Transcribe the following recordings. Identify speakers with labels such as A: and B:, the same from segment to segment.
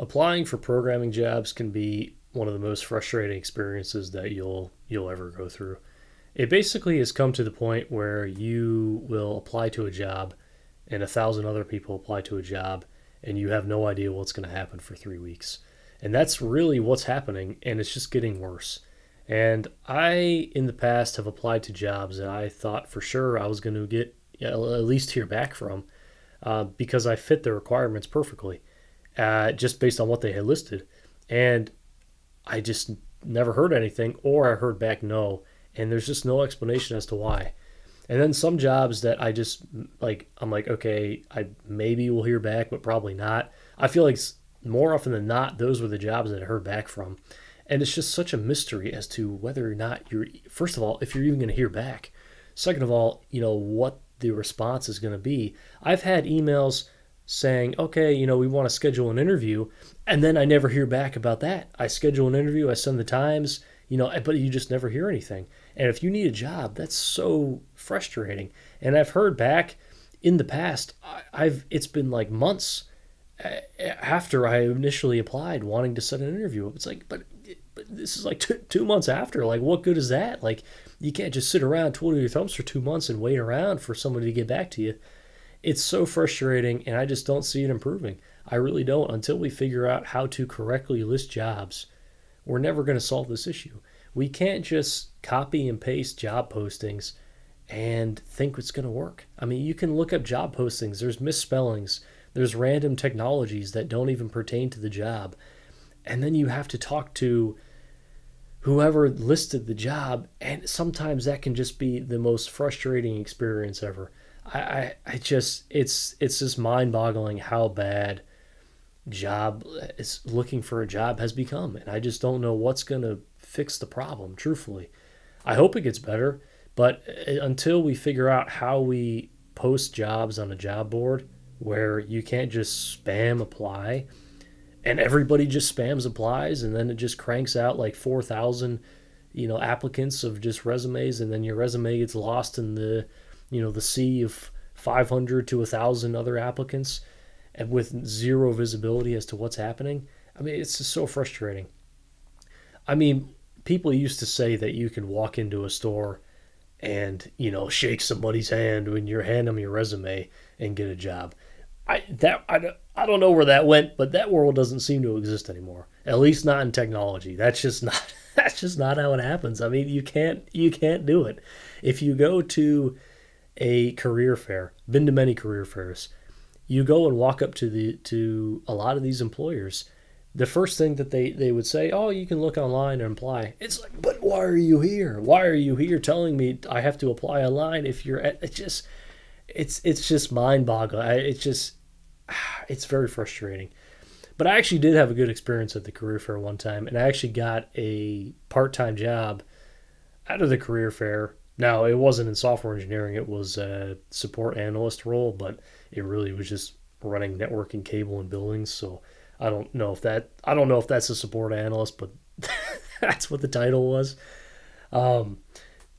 A: Applying for programming jobs can be one of the most frustrating experiences that you'll ever go through. It basically has come to the point where you will apply to a job and 1,000 other people apply to a job and you have no idea what's going to happen for 3 weeks. And that's really what's happening, and it's just getting worse. And I, in the past, have applied to jobs that I thought for sure I was going to get at least hear back from because I fit the requirements perfectly, just based on what they had listed. And I just never heard anything, or I heard back no, and there's just no explanation as to why. And then some jobs that I just like, I'm like, okay, I maybe will hear back, but probably not. I feel like more often than not, those were the jobs that I heard back from. And it's just such a mystery as to whether or not you're, first of all, if you're even going to hear back. Second of all, what the response is going to be. I've had emails saying, okay, we want to schedule an interview. And then I never hear back about that. I schedule an interview, I send the times, but you just never hear anything. And if you need a job, that's so frustrating. And I've heard back in the past, it's been like months after I initially applied wanting to set an interview up. It's like, but this is like 2 months after. Like, what good is that? Like, you can't just sit around twiddling your thumbs for 2 months and wait around for somebody to get back to you. It's so frustrating, and I just don't see it improving. I really don't. Until we figure out how to correctly list jobs, we're never going to solve this issue. We can't just copy and paste job postings and think it's going to work. I mean, you can look up job postings. There's misspellings. There's random technologies that don't even pertain to the job. And then you have to talk to whoever listed the job, and sometimes that can just be the most frustrating experience ever. I just it's just mind-boggling how bad job is looking for a job has become, and I just don't know what's going to fix the problem, truthfully. I hope it gets better, but until we figure out how we post jobs on a job board where you can't just spam apply and everybody just spams applies and then it just cranks out like 4,000 applicants of just resumes, and then your resume gets lost in the sea of 500 to 1,000 other applicants and with zero visibility as to what's happening. I mean, it's just so frustrating. I mean, people used to say that you can walk into a store and shake somebody's hand when you hand them your resume and get a job. I don't know where that went, but that world doesn't seem to exist anymore. At least not in technology. That's just not that's just not how it happens. I mean, you can't do it. If you go to a career fair, been to many career fairs, you go and walk up to a lot of these employers. The first thing that they would say, oh, you can look online and apply. It's like, but why are you here? Why are you here telling me I have to apply online if you're at, it's just mind boggling. It's very frustrating. But I actually did have a good experience at the career fair one time, and I actually got a part-time job out of the career fair. Now, it wasn't in software engineering, it was a support analyst role, but it really was just running networking cable in buildings. So I don't know if that's a support analyst, but that's what the title was. Um,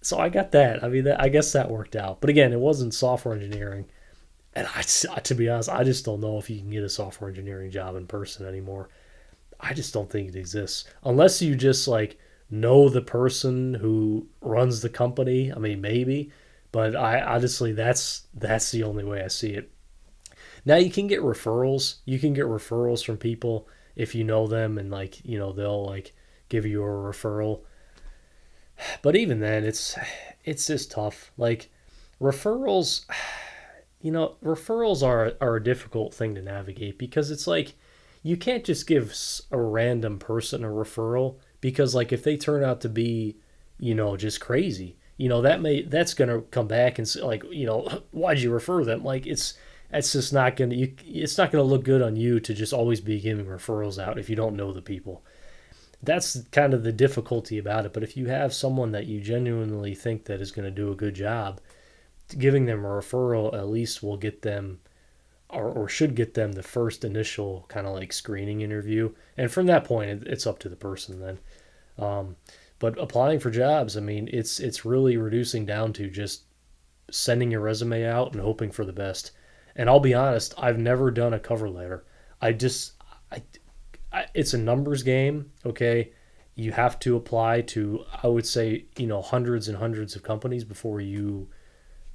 A: so I got that. I mean, I guess that worked out. But again, it wasn't software engineering. And to be honest, I just don't know if you can get a software engineering job in person anymore. I just don't think it exists unless you just like know the person who runs the company. I mean, maybe, but I honestly, that's the only way I see it. Now you can get referrals. You can get referrals from people if you know them, and like they'll like give you a referral. But even then, it's just tough. Like referrals. Referrals are a difficult thing to navigate because it's like you can't just give a random person a referral because like if they turn out to be, just crazy, that's gonna come back and say like, why'd you refer them? Like it's just not it's not gonna look good on you to just always be giving referrals out if you don't know the people. That's kind of the difficulty about it. But if you have someone that you genuinely think that is gonna do a good job, giving them a referral at least will get them or should get them the first initial kind of like screening interview, and from that point it's up to the person then. um, but applying for jobs, I mean, it's really reducing down to just sending your resume out and hoping for the best. And I'll be honest, I've never done a cover letter. I just I it's a numbers game. Okay, you have to apply to, I would say, hundreds and hundreds of companies before you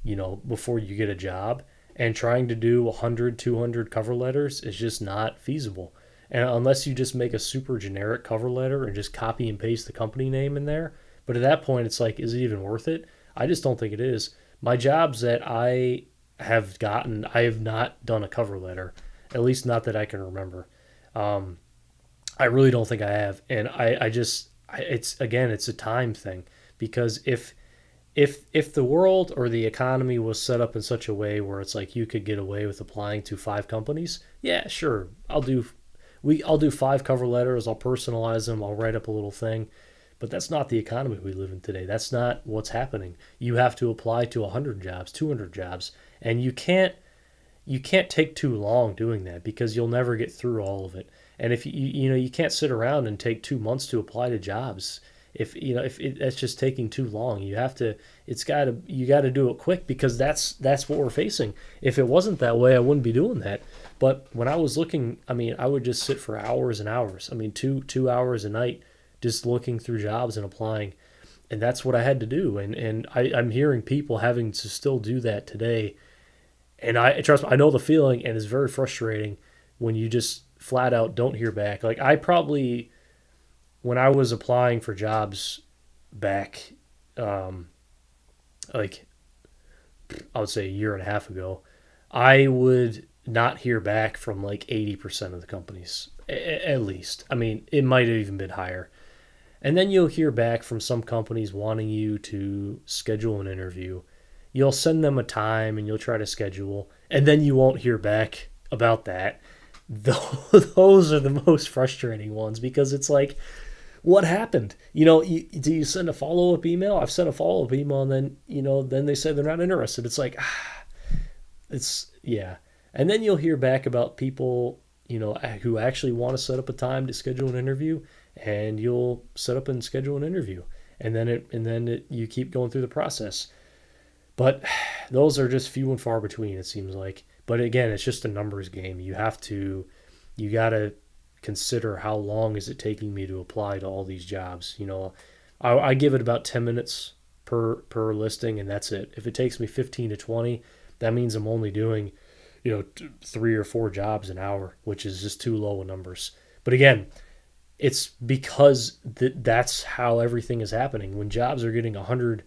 A: get a job, and trying to do 100, 200 cover letters is just not feasible. And unless you just make a super generic cover letter and just copy and paste the company name in there, but at that point it's like, is it even worth it? I just don't think it is. My jobs that I have gotten, I have not done a cover letter, at least not that I can remember. um, I really don't think I have, and it's a time thing, because if the world or the economy was set up in such a way where it's like you could get away with applying to 5 companies, yeah, sure, I'll do 5 cover letters, I'll personalize them, I'll write up a little thing. But that's not the economy we live in today. That's not what's happening. You have to apply to 100 jobs, 200 jobs, and you can't take too long doing that, because you'll never get through all of it. And if you can't sit around and take 2 months to apply to jobs. That's just taking too long. You got to do it quick, because that's what we're facing. If it wasn't that way, I wouldn't be doing that. But when I was looking, I mean, I would just sit for hours and hours. I mean, 2 hours a night just looking through jobs and applying. And that's what I had to do. I'm hearing people having to still do that today. And I trust me, I know the feeling, and it's very frustrating when you just flat out don't hear back. Like, when I was applying for jobs back, um, like, I would say a year and a half ago, I would not hear back from like 80% of the companies, at least. I mean, it might have even been higher. And then you'll hear back from some companies wanting you to schedule an interview. You'll send them a time and you'll try to schedule, and then you won't hear back about that. Those are the most frustrating ones, because it's like, what happened? Do you send a follow up email? I've sent a follow up email, and then they say they're not interested. It's like, it's, yeah. And then you'll hear back about people, who actually want to set up a time to schedule an interview, and you'll set up and schedule an interview, and then you keep going through the process. But those are just few and far between, it seems like. But again, it's just a numbers game. You got to consider, how long is it taking me to apply to all these jobs. I give it about 10 minutes per listing, and that's it. If it takes me 15 to 20, that means I'm only doing 3 or 4 jobs an hour, which is just too low of numbers. But again, it's because that's how everything is happening. When jobs are getting 100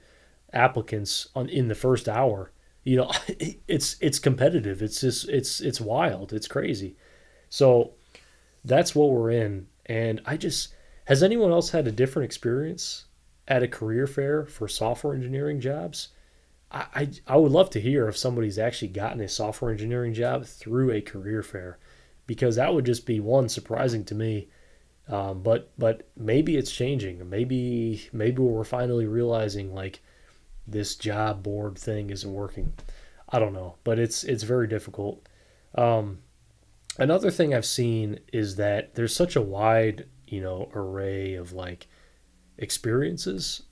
A: applicants in the first hour, it's competitive. It's just it's wild. It's crazy. So that's what we're in. And has anyone else had a different experience at a career fair for software engineering jobs? I would love to hear if somebody's actually gotten a software engineering job through a career fair, because that would just be, one, surprising to me. But maybe it's changing. Maybe we're finally realizing, like, this job board thing isn't working. I don't know, but it's very difficult. Another thing I've seen is that there's such a wide, array of, like, experiences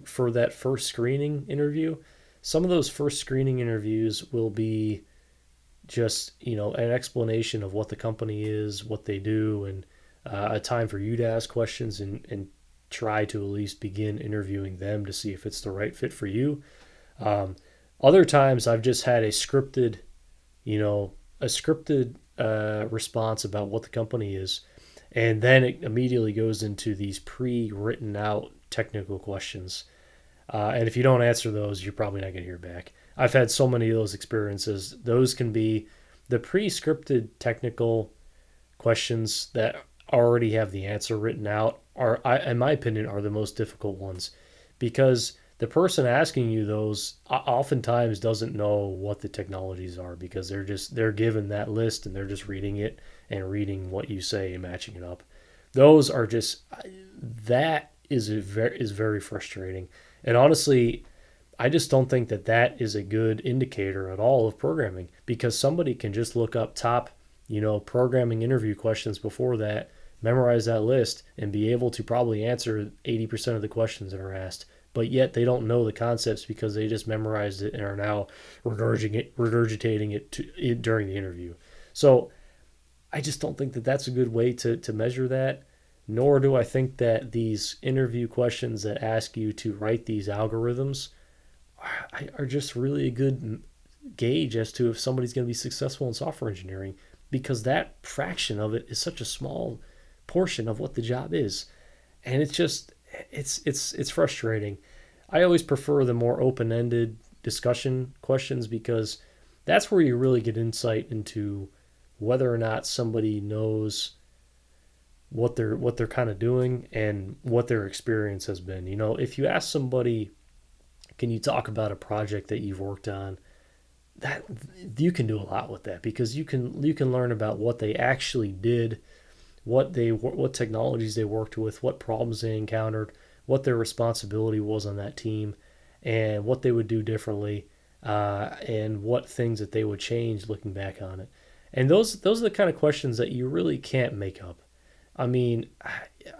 A: for that first screening interview. Some of those first screening interviews will be just, an explanation of what the company is, what they do, and a time for you to ask questions, and try to at least begin interviewing them to see if it's the right fit for you. Other times I've just had a scripted response about what the company is, and then it immediately goes into these pre-written out technical questions. And if you don't answer those, you're probably not going to hear back. I've had so many of those experiences. Those can be the pre-scripted technical questions that already have the answer written out, in my opinion, are the most difficult ones, because the person asking you those oftentimes doesn't know what the technologies are, because they're given that list and they're just reading it and reading what you say and matching it up. Those are just, that is very frustrating. And honestly, I just don't think that is a good indicator at all of programming, because somebody can just look up top, programming interview questions before that, memorize that list, and be able to probably answer 80% of the questions that are asked. But yet they don't know the concepts, because they just memorized it and are now regurgitating it during the interview. So I just don't think that that's a good way to measure that. Nor do I think that these interview questions that ask you to write these algorithms are just really a good gauge as to if somebody's going to be successful in software engineering, because that fraction of it is such a small portion of what the job is. And it's just it's frustrating. I always prefer the more open-ended discussion questions, because that's where you really get insight into whether or not somebody knows what they're kind of doing and what their experience has been. If you ask somebody, can you talk about a project that you've worked on? That you can do a lot with that, because you can learn about what they actually did, what technologies they worked with, what problems they encountered, what their responsibility was on that team, and what they would do differently, and what things that they would change looking back on it. And those are the kind of questions that you really can't make up. I mean,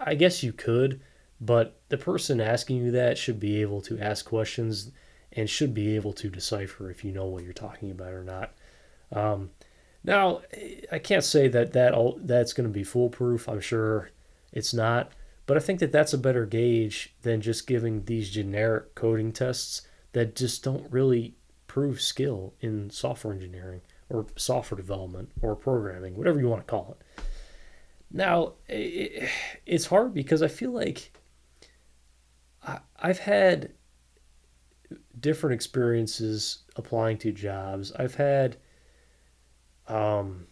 A: I guess you could, but the person asking you that should be able to ask questions and should be able to decipher if you know what you're talking about or not. Um, Now, I can't say that's going to be foolproof. I'm sure it's not, but I think that that's a better gauge than just giving these generic coding tests that just don't really prove skill in software engineering or software development or programming, whatever you want to call it. Now, it's hard because I feel like I've had different experiences applying to jobs. Um,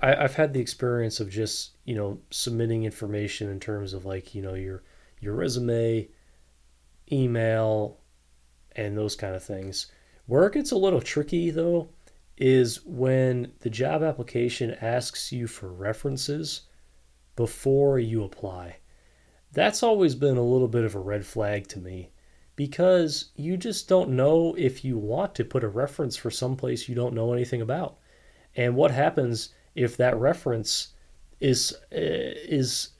A: I've had the experience of just submitting information in terms of like your resume, email, and those kind of things. Where it gets a little tricky though is when the job application asks you for references before you apply. That's always been a little bit of a red flag to me, because you just don't know if you want to put a reference for someplace you don't know anything about. And what happens if that reference is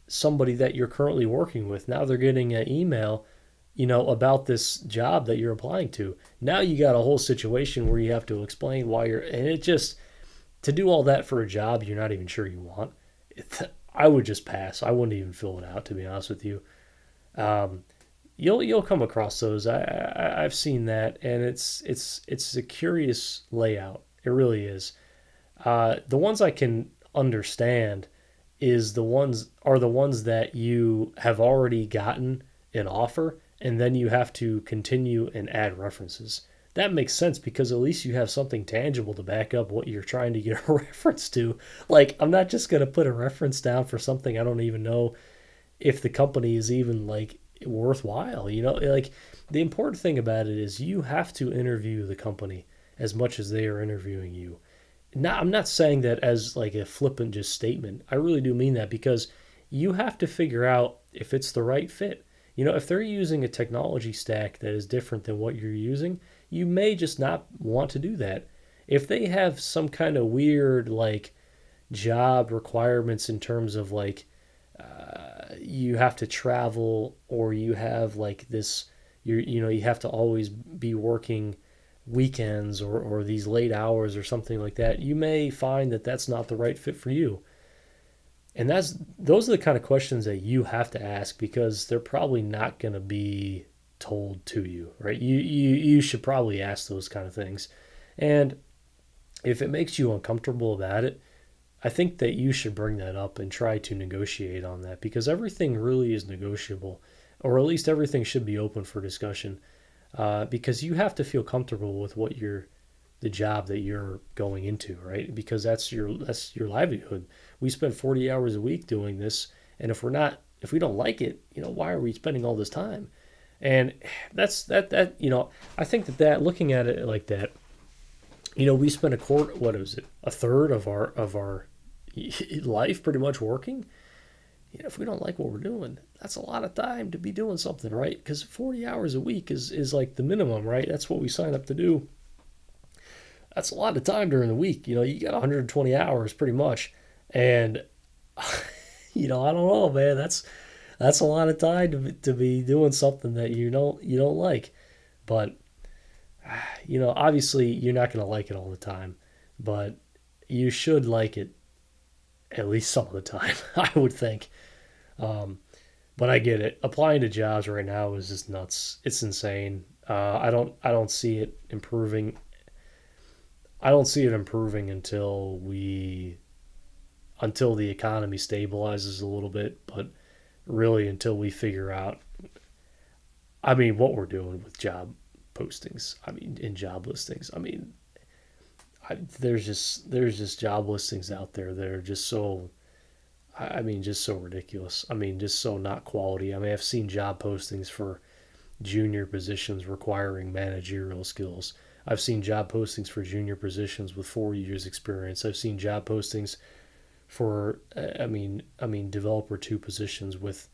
A: somebody that you're currently working with? Now they're getting an email, about this job that you're applying to. Now you got a whole situation where you have to explain why and it just, to do all that for a job you're not even sure you want. I would just pass. I wouldn't even fill it out, to be honest with you. Um, you'll come across those. I've seen that, and it's a curious layout. It really is. The ones I can understand are the ones that you have already gotten an offer, and then you have to continue and add references. That makes sense, because at least you have something tangible to back up what you're trying to get a reference to. Like, I'm not just going to put a reference down for something I don't even know if the company is even like worthwhile. Like, the important thing about it is you have to interview the company as much as they are interviewing you. Now, I'm not saying that as like a flippant just statement. I really do mean that, because you have to figure out if it's the right fit. If they're using a technology stack that is different than what you're using, you may just not want to do that. If they have some kind of weird like job requirements in terms of like you have to travel, or you have like this, you have to always be working weekends, or these late hours or something like that, you may find that that's not the right fit for you. And those are the kind of questions that you have to ask, because they're probably not going to be told to you, right? You should probably ask those kind of things. And if it makes you uncomfortable about it, I think that you should bring that up and try to negotiate on that, because everything really is negotiable, or at least everything should be open for discussion, because you have to feel comfortable with the job that you're going into, right? Because that's your livelihood. We spend 40 hours a week doing this, and if we don't like it, why are we spending all this time? And I think that looking at it like that, we spend what is it, a third of our life pretty much working. If we don't like what we're doing, that's a lot of time to be doing something, right? Because 40 hours a week is like the minimum, right? That's what we sign up to do. That's a lot of time during the week. You got 120 hours pretty much. And, I don't know, man. That's a lot of time to be doing something that you don't like. But, obviously you're not going to like it all the time. But you should like it at least some of the time. I would think. Um, but I get it. Applying to jobs right now is just nuts. It's insane. I don't see it improving. I don't see it improving until the economy stabilizes a little bit, but really until we figure out, I mean, what we're doing with job postings. I mean, in job listings. I mean, there's just job listings out there that are just so, I mean, just so ridiculous. I mean, just so not quality. I mean, I've seen job postings for junior positions requiring managerial skills. I've seen job postings for junior positions with 4 years experience. I've seen job postings for developer two positions with,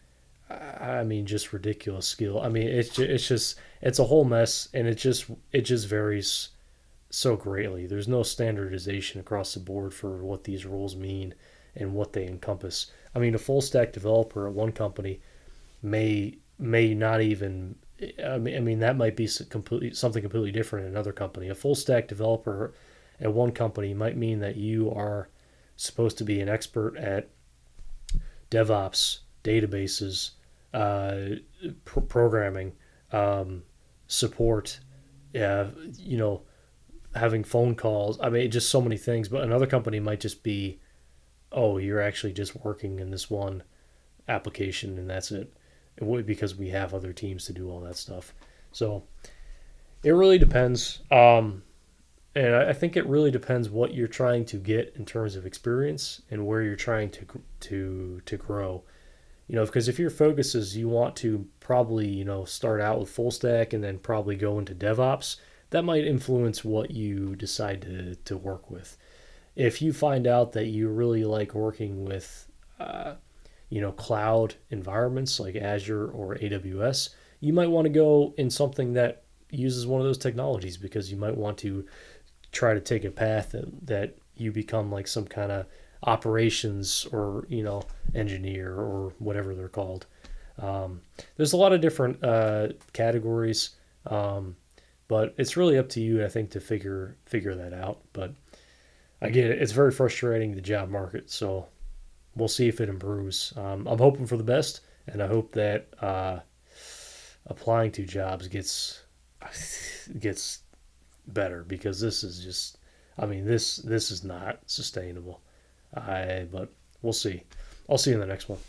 A: I mean, just ridiculous skill. I mean, it's a whole mess, and it just varies so greatly. There's no standardization across the board for what these roles mean and what they encompass. I mean, a full stack developer at one company may not even. I mean that might be something completely different in another company. A full stack developer at one company might mean that you are supposed to be an expert at DevOps, databases, programming, support, uh, you know, having phone calls. I mean, just so many things. But another company might just be, oh, you're actually just working in this one application and that's it. Because we have other teams to do all that stuff. So it really depends. And I think it really depends what you're trying to get in terms of experience and where you're trying to grow. Because if your focus is you want to probably start out with full stack and then probably go into DevOps, that might influence what you decide to work with. If you find out that you really like working with cloud environments like Azure or AWS, you might want to go in something that uses one of those technologies because you might want to try to take a path that you become like some kind of operations or engineer or whatever they're called. There's a lot of different categories, but it's really up to you, I think, to figure that out. But I get it; it's very frustrating, the job market. So we'll see if it improves. I'm hoping for the best, and I hope that applying to jobs gets better because this is just, I mean, this is not sustainable. But we'll see. I'll see you in the next one.